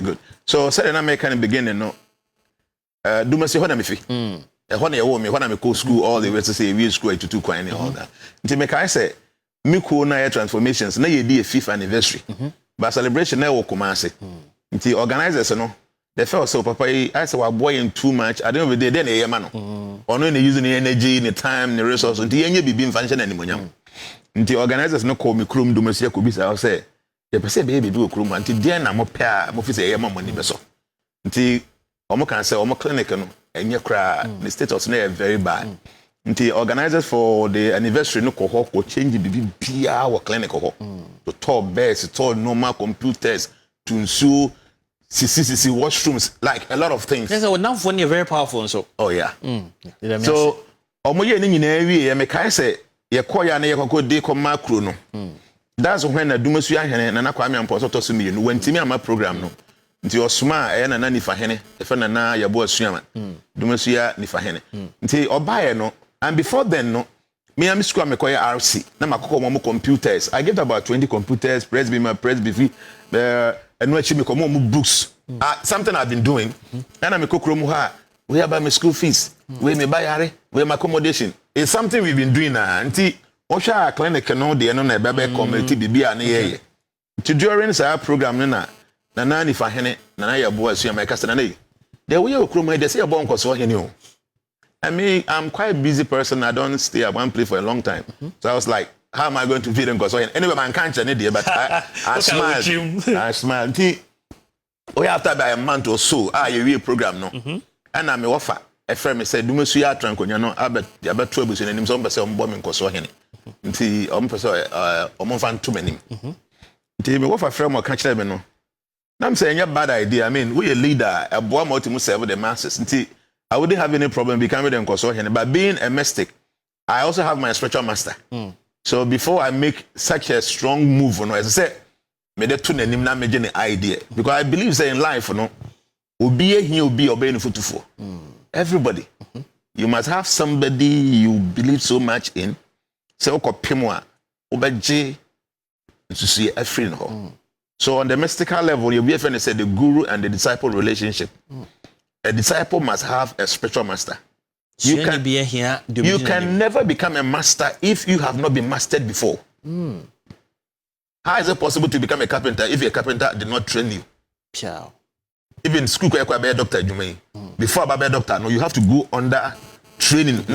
good. So said I make kind of beginning no. Dumasua ho na me fi. Ho na ye wo me ho na me go school all the way to say we school to 2 kwan and all that. Nti me kai say me ko na transformations na ye di a 5th anniversary. But celebration na wo Kumasi. Nti organizers no the first so papa I say we boy too much. I don't know the day na ye ma no. Ono na using the energy, the time, the resources. Nti yenye bibi mfanche na nimonyam. Nti organizers no call me krum Dumasua ko bisa I say ye pese be bibi krum nti dia na mo pe a mo fi say ye ma money be so. Nti omo can say omo clinic no enye kra the status no very bad. Nti organizers for the anniversary no ko change bibi bia wo clinic ho. To top beds, to normal computers, to ensure CCC washrooms, like a lot of things. Yes, now for you very powerful so. Oh yeah. So omo ye ni nyina wie ye me kai say ye koya na ye kokko de ko macro no. That's when na Dumasua hene na Kwame Amposo to so me no wantimi ama program no. Nti osuma na na nifa hene efe na yabo asuama. Dumasua nifa hene. Nti obaye no and before then no me am school me koya RC na makoko mo computers. I get about 20 computers, press beamer, press BV, and no achi me ko mo books. Something I've been doing. And I'm kokro mu ha we about my school fees, we me bayare, we my accommodation. It's something we've been doing na nti osha clinic no de no na bebe community bibia na ye. To during our program na nani fa hene na yabo asuama kasa na dey. The way okro mu dey say yabo Nkosuohene o. I mean, I'm quite a busy person. I don't stay at one place for a long time. So I was like, how am I going to feed Nkosuohene? Anyway, man can't change it, but I smiled. I smiled. We after by a month or so, you real program no. And I'm offer. A friend me said, Dumasua trankonya no, abet trouble in him some person bomb Nkosuohene. Nti person fan too many. Nti me offer friend mo catch them no. Now I'm saying a bad idea. I mean, we a leader, a boy multi serve the masses. Nti I wouldn't have any problem becoming the Nkosuohene, but being a mystic, I also have my spiritual master. So before I make such a strong move, as I said, me de tune him na me the idea because I believe say in life, obi he obi obey for. Everybody, you must have somebody you believe so much in. Say okopimo a obeje to see a friend. So on the mystical level, you be friend say the guru and the disciple relationship. A disciple must have a spiritual master. You can never become a master if you have not been mastered before. How is it possible to become a carpenter if a carpenter did not train you? Even school, doctor, before a doctor, no, you have to go under training.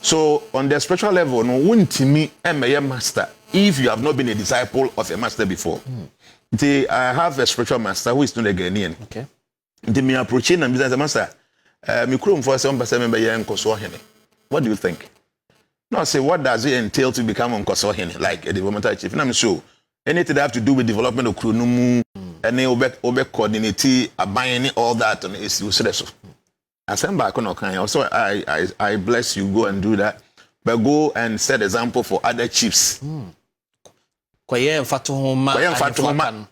So on the spiritual level, no one to me am a master if you have not been a disciple of a master before. I have a spiritual master who is not a Ghanaian. Okay. Me approaching and business master. Me krum for some person member Nkosuohene. What do you think? No, I say what does it entail to become Nkosuohene, like a developmental chief? And I'm sure anything that have to do with development of Krunumu and then obe coordinate, buying all that and it's useless. I send back on okay. Also, I bless you. Go and do that, but go and set example for other chiefs. Kwaye mfatuhoma.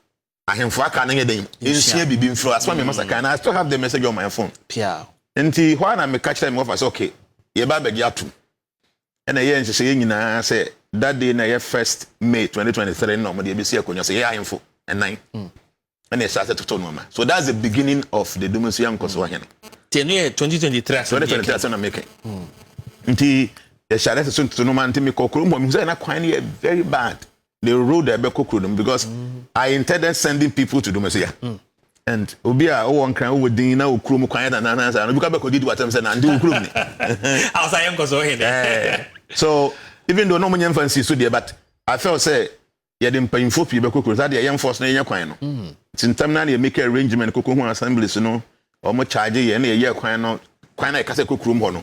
I am for canning them. In be being flow as one master can. I still have the message on my phone. Pia. And when I catch them off, I say, okay, ye baba yatu. And I hear saying, I say that day na 1st May 2023, no, but you see a conya say, yeah, info and 9. And they started to tell mama. So that's the beginning of the Dumasua Nkosuohene. 2023. 2023, so I'm making. Until the shadow soon to no man to me, Kokrum, very bad. They rode the Bekokudum because I intended sending people to Dumasua. And Obia, one crown with Dina, Ukrum, quiet and answer, and Bukabako did what I'm saying, and do Ukrum. I was saying, Nkosuohene. So, even though no one fancy so dear, but I felt say, you didn't pay for people, that the young force in your quino. Since time now, you make an arrangement, Kukum assemblies, or more charge, and a year quino, quina Casacukrum hono.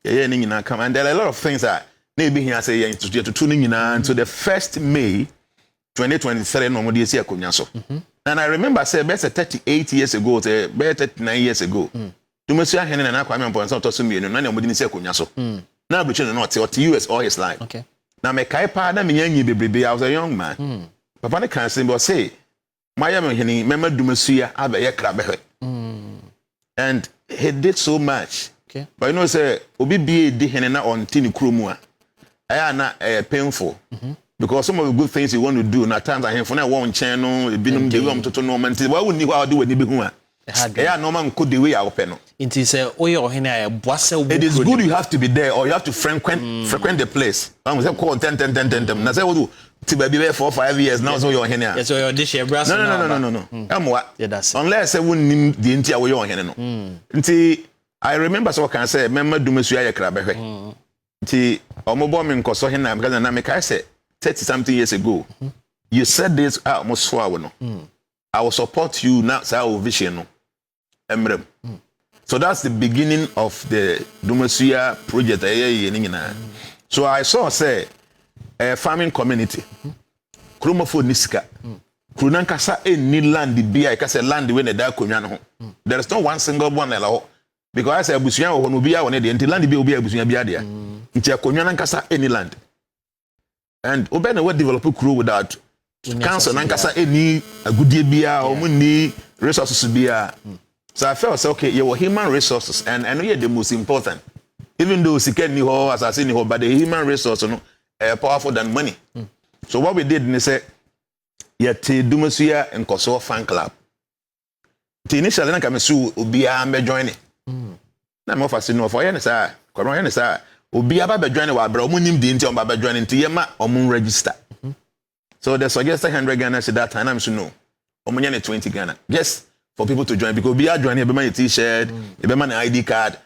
Yeah, come and there are a lot of things that. Maybe he has a to tuning in until the 1st May 2023 no more see a and I remember say better 38 years ago, better 39 years ago. Dumasua hene na Kwame Amposo to so me no na omodi see akonya so. Na abroche no not to US all his life. Okay. Na me kai pa na me nyanyi bebrebe I was a young man. Papa ne kan say but say my hene mema Dumasua abaye krabe. And he did so much. Okay. But you know say obi bie di hene na on tini kromu a na painful. because some of the good things you want to do na times I for na one channel ebinum de we to no man why would you how do we be hu a normal nko the way I open no it is ohene a boase. It is good you have to be there or you have to frequent the place. I'm say call 10 na say what to baby 4 or 5 years now so you ohene a yes so your dish brass no amwa that's unless say won the ntia we ohene no nti I remember so can say member Dumasua ye kra behwe nti omobo me Nkosuohene because na me kai say 30 something years ago you said this almost so no I will support you now say our vision no emrem. So that's the beginning of the Dumasua project. So I saw say a farming community. Kromofo niska. Krunankasa any land be I can say land when the kunyano. There is not one single one because I say abusuya or nubia on the land be obi abusuya biadia. It's a kunyankasa any land. And Obena what develop crew without council nankasa any a good bia or money resources bia. So I felt okay, you were human resources, and we are the most important. Even though she can't know as I see her, but the human resources are powerful than money. So what we did is say, yet Dumasua and Nkosuohene fan club. Initially, I came to be a joining. Na mo fascinating for you, sir. Come on, sir. Obi aba joining wa bro. Omo nim di nti on aba joining nti yema omo register. So they suggested 100 Ghana at that time. I'm so no. Omo nyane 20 Ghana. Yes. For people to join because we are joining, you buy a t-shirt, you buy an ID card,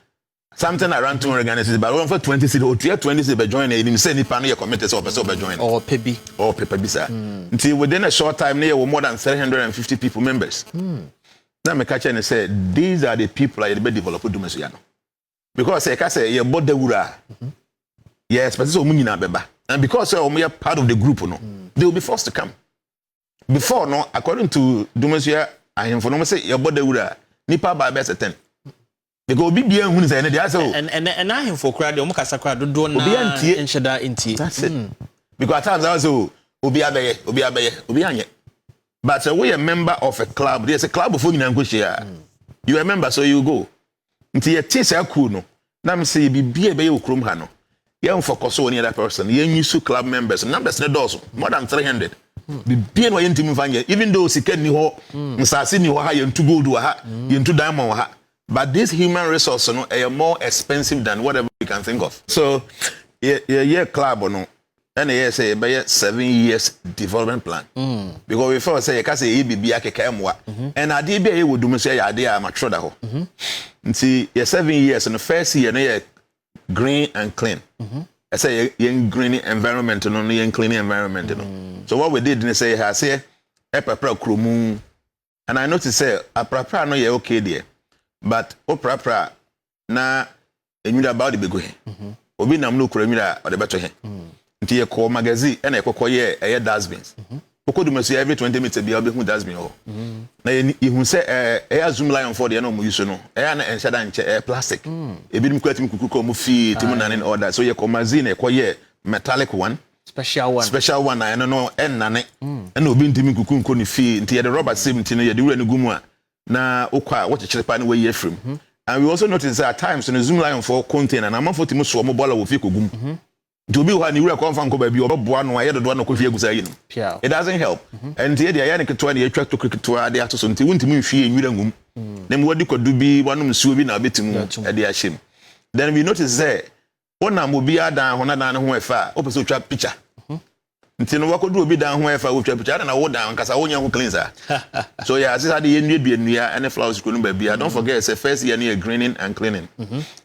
something around 200 Ghana, but one for 20 cities or 20 cities by joining, you say any panel committed so by joining. Or pebi. Or pebi, sir. Until within a short time, there were more than 350 people members. Now, me catch and say, these are the people that develop Dumasua. Because I say, you bought the ura. Yes, but it's all money beba. And because we are part of the group, no, they will be forced to come. Before, no, according to Dumasua, I am for no say your body would nipa by best 10. Because be bien who is any and I am for crowd, the Mukasa crowd, do not be in Shada inti. That's it. Because at times also Obianye. But we are a member of a club. There's a club of Nkosuohene. You are a member, so you go. Until you taste a cool no. Now say be a baby krum hano. You for Koso any other person. You use club members. Numbers the doors more than 300. Be no even though she can know Nsasi ni ha yentu gold ha yentu diamond ha, but this human resource no are more expensive than whatever we can think of. So yeah club no and say by 7 years development plan because we first say you can say EBB akeka emwa and ade be e wodu say ya ade mature da ho nti 7 years and the first year no green and clean. I say young green environment no young clean environment no. So what we did is say I say prapra krumu and I noticed say prapra no ye okay there. But prapra na enwida about the bego he. Obi nam no kura nwida o de beto he. Nti ye call magazine and e kokoye dustbins. Poko Dumasua every 20 minutes be hu dustbin ho. Na you say zoom lion for the no mu use no. Na enshada nche plastic. Ebi nim kwatim kukuko mu fi timu nanen order. So ye call magazine e koye metallic one. Special one I no nane. And obi ntimi kuku nko ni fi nti ye the rubber sim nti no ye de wura ne gumu a na okwa what chiripa ne we from. And we also notice at times in the zoom lion for container na amafo timu so mo bola wo fi kogum. To be one you confirm ko baby oboboa no aye do no ko fi egusa yi no. It doesn't help. And here they are to any attract to cricket to ade ato so nti wuntimi hwie enwira ngum. Na me wodi kodu bi wanum nsuo bi na betimu e de ahim. Then we notice say ona mo bi adan ho na dan ho efa o pese twa picture. Nti no wakodu obi dan ho efa o twa picture na wo dan kasa wo nya ho cleanser. So yeah, as ade yenua and flowers ko no ba bia. Don't forget it's first year near greening and cleaning.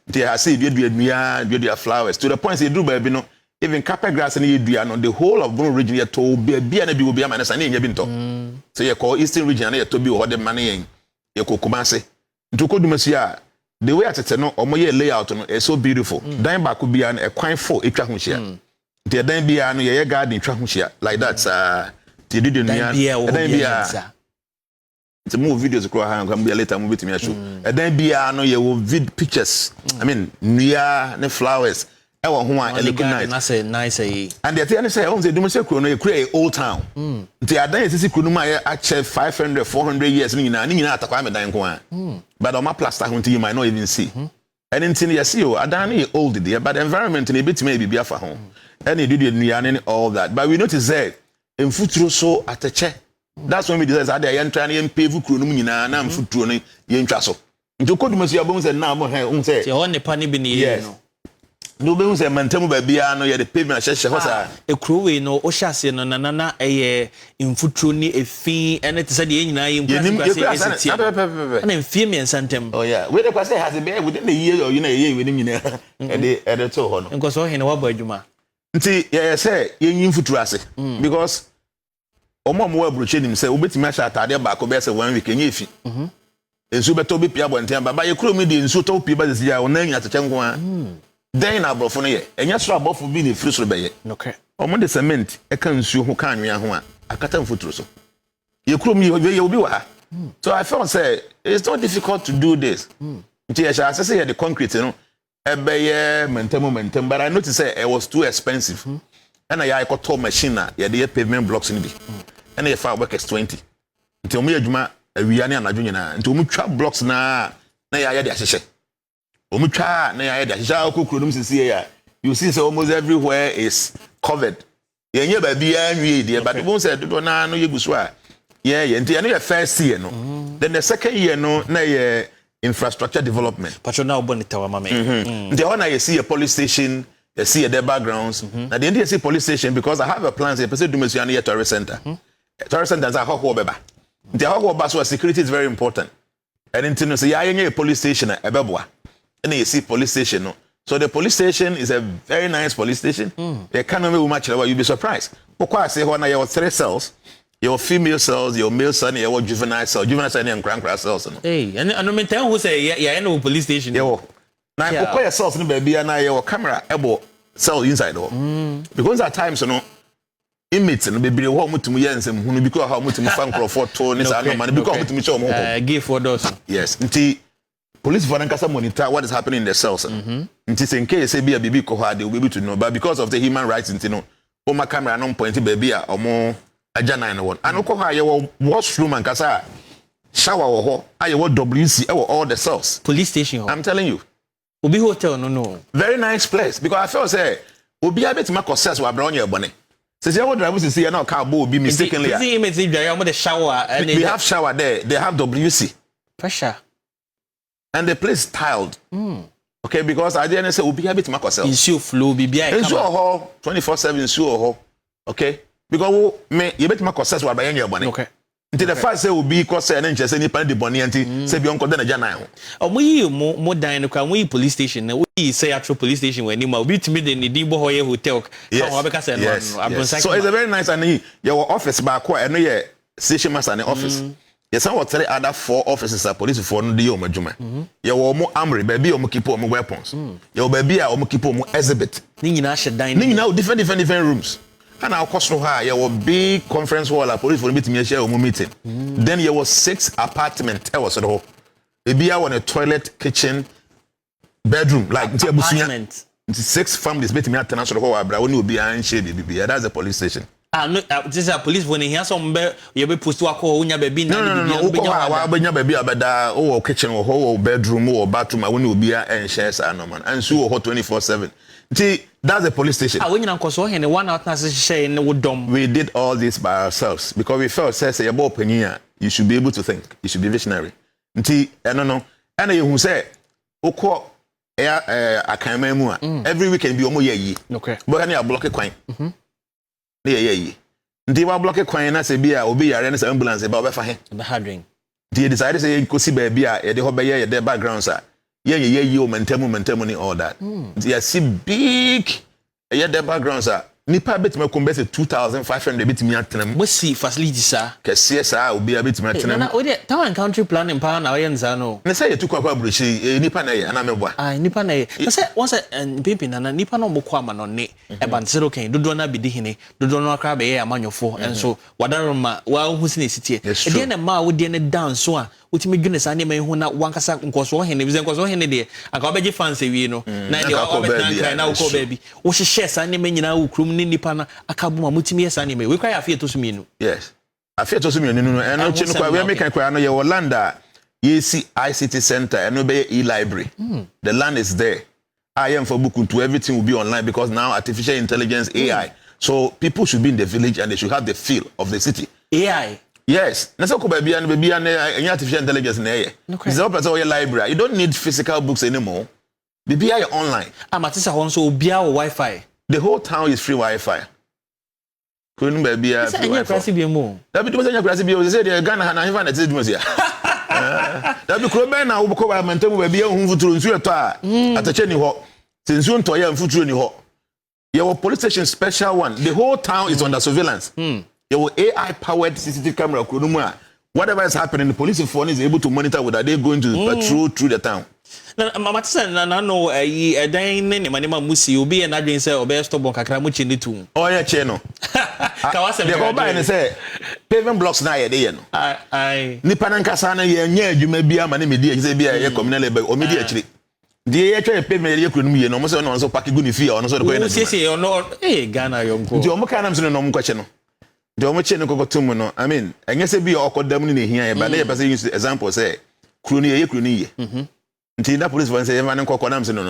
Nti I say dua flowers to the point say do ba bi no even carpet grass ni dua no the whole of Bono region yet to bia na bi obi ama na sa na nya bi nto. So you call eastern region na yet to bi o de man yen. Ye ko Kumasi. Nti ko Dumasua the way atete no omoye layout no is so beautiful. Dan ba ko bia na e kwan fo etwa ho hia. Nti dan bia no ye garden twa ho hia like that ti di nua dan bia it's more videos ko ha ngam bia later mo betimi show dan bia no ye wo pictures I mean nua ne flowers e wo ho a elegant nice and the thing say on say Dumasua kro no ye create old town nti adan esisi kro no ma ye ache 500 400 years ni nyina atakwa me dan ko a but on my plaster ho nti you might not even see and nti you see adan ye old there but the environment ni betimi e bibia fa ho any do the all that. But we notice that in futuro so at a check. That's when we decide that I trying to pay for Krunum na futuro ni yentwaso. Nti ko dum so yabon say na mo he say. Ti on ne pa ni bi ni no. No be say mantemu ba bia no ye the pavement hye ho sa. Ekuro we no o hyase no na eye mfuturo ni efi ene te say de nyina ye mkwase na mfie me nsantem. Oh yeah, we dey kwase has be within the year or you know ye we nyina e dey to ho no. Nkosuohene wa ba adwuma. Nti ye say ye nyi mfuturo ase because omo mo abroche nim say obetimi a atade ba ko be say 1 week enye efi. Ensu beto be pia bonten ba ye kuro mi de ensu to pia ba zia o na nya teche nko a. Then na brofo no ye enya soro abofo bi ne firi soro be ye. Okay. Omo de cement e kan nsu ho kan anwea ho a akata mfuturo so. Ye kuro mi ye obi wa. So I felt say it's not difficult to do this. Nti ye sha say the concrete no e be ye mentem but I noticed say it was too expensive. And I got told machine na ye de pavement blocks ni bi. And ye fa workers 20. Nti omo ye adwuma awia ne anadwo nyina. Nti omo twa blocks na ye de ahyehye. Omutwa na ya de ahia okokuro dum sisi ya you see say almost everywhere is covered yenye ba bia nwie de but bon say do na no yeguso a ye nti na your first year no then the second year no na ye infrastructure development pacho na obonita wa mama nti ho na you see a police station you see the backgrounds na the NDC police station because I have a plan say person Dumasua na tourist center tourist center is a ho beba nti ho ba so security is very important and nti no say ya yenye police station e beboa. And you see police station no. So the police station is a very nice police station. The economy will match you'll be surprised. Because say when you have 3 cells, your female cells, your male son, your juvenile cells, and crankra cells. Hey, and no matter who say yeah, no police station. Yo. Now your cells no baby and your camera able cell inside though. Because at times you know inmates no baby wo mutum yensem hunu because how mutum fan crofo to ni sa no man because mutum show mo. Give for those. Yes. Nti police for Nankasa monitor what is happening in the cells. It is in case say be a baby ko they will be able to know. But because of the human rights, you know, my camera non point baby or more ajana in one. And oko ha ye washroom and kasa shower or ho. I what WC all the cells. Police station. I'm telling you. Obi hotel no. Very nice place because I feel say obi abet ma process wa brown your bonnet. Say you would drive to see now car will be mistakenly. The shower and we have shower there. They have WC. Pressure. And the place tiled. Okay, because I didn't say obi habit makosel. Insu flow bibia e kama. Insu 24/7 insu okay? Because me you bet makosel so abayen your bone. Okay. Until the first say obi kose na nche say ni pan de bone anti say bi onko de na jana ho. Omoyi mo dan no kwa mo police station na we say actual police station when ma obi timi de ni bo hoye hotel. Yes. So it's a very nice and your office ba ko eno ye station master and office. Yes, I want 3 other 4 officers are police for no deal majuma. You will more armory, baby, or keep on weapons. Your baby or keep on exhibit. Different rooms. And our cost no high, your big conference hall, a police for meeting share meeting. Then there was 6 apartment. I was at all. Maybe I want a toilet, kitchen, bedroom, like apartment. 6 families meeting me at National Hall, but I will be iron shady. That's a police station. No, this is a police when he has some you be post to call unya baby no benya baby abeda o kitchen or bedroom or bathroom I will be and share no man and so 24/7 that's the police station when you Nkosuohene one out na share in wo dom we did all this by ourselves because we felt say you about opinion you should be able to think you should be visionary nti no and you who say okọ akama mu a every weekend be omo ye okay but na block kwan yeah. Ndi wa block kwan na se bia obi yare na ambulance ba obefa he. The hardware. They decided say kosi ba bia ye de ho be ye the backgrounds a ye o mentemu ni all that. They see big ye the backgrounds a nipa betima kombese 2500 betimi atenam. Mo see facilities sir. Kese sa obi betimi atenam. Na we town and country planning pa na we nza no. Na say ye tu kwa brochi nipa na ye ana meboa. Nipa na ye. Na say once baby na nipa no mo kwa ma no ne e ban zero kan dodo na bi di hene dodo no akra be ye amanyofo enso wadaroma wa hu sine sitie. E de na ma wo de ne down so a wotimi dwene sa ne man hu na wankasa Nkosuohene bi Nkosuohene de aka obeje fans ewie no na de obetna na wo baby wo hye sa ne man nyina wo krum ni nipa na akabuma mutimi yesa ne me we kwa afie to suminu yes afie to suminu no eno chi no kwa we make kwa no ye Holanda ye see ICT center eno be e-library the land is there I am for book to everything will be online because now artificial intelligence, AI. So people should be in the village and they should have the feel of the city. AI. Yes. Na so ko baby and artificial intelligence na here. It's up as your library. You don't need physical books anymore. Baby are online. Amatisa honso obia Wi-Fi. The whole town is free Wi-Fi. Couldn't baby are free Wi-Fi. That be too much be say the Ghana na even na tell you here. That be kro ben na wo ko ba mantem baby hu futuro nsu eto a atache ni ho. Sensu nto ya mfuturo ni ho. Your police station special one. The whole town is under surveillance. Your AI powered CCTV camera kronuma. Whatever is happening, the police phone is able to monitor whether they going to patrol through the town. Mama tisa na no dan ne manema musi obi e na dwen say obe stop on kakra mu chini tu. Oh yeah, cheno. Ka wase me go buy and say paving blocks na ye dey no. Ai. Nipa nan kasa na ye nya adwuma bia ma ne medi e say bia ye communal labor o medi akiri. Die ye twa pavement ye kronum ye no mo say no so park go ni fee no so de ko ye na. Sisi no Ghana yonko. Nti o mo ka nam so no mo kwache no. The omoche no kokotum no, I mean, enye se bi okodam ni hia e ba na ye pese use example say kroni ye kroni ye. Nti na police say man kokodam se no.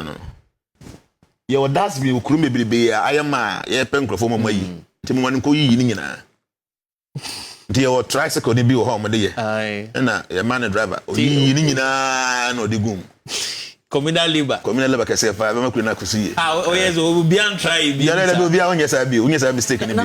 Ye odas bi okru mebrebe ya ayama ye pe nkrofo mo mayi. Nti mo man ko yi ni nyina. Nti ye o tricycle ni bi wo ho mo de ye. Ai. Na ye man driver o yi ni nyina na o de gum. Communal labor kese fa ba makru na kusi ye. O yes o bi an try bi. Ya na bi obi a onye sa bi mistake ni bi.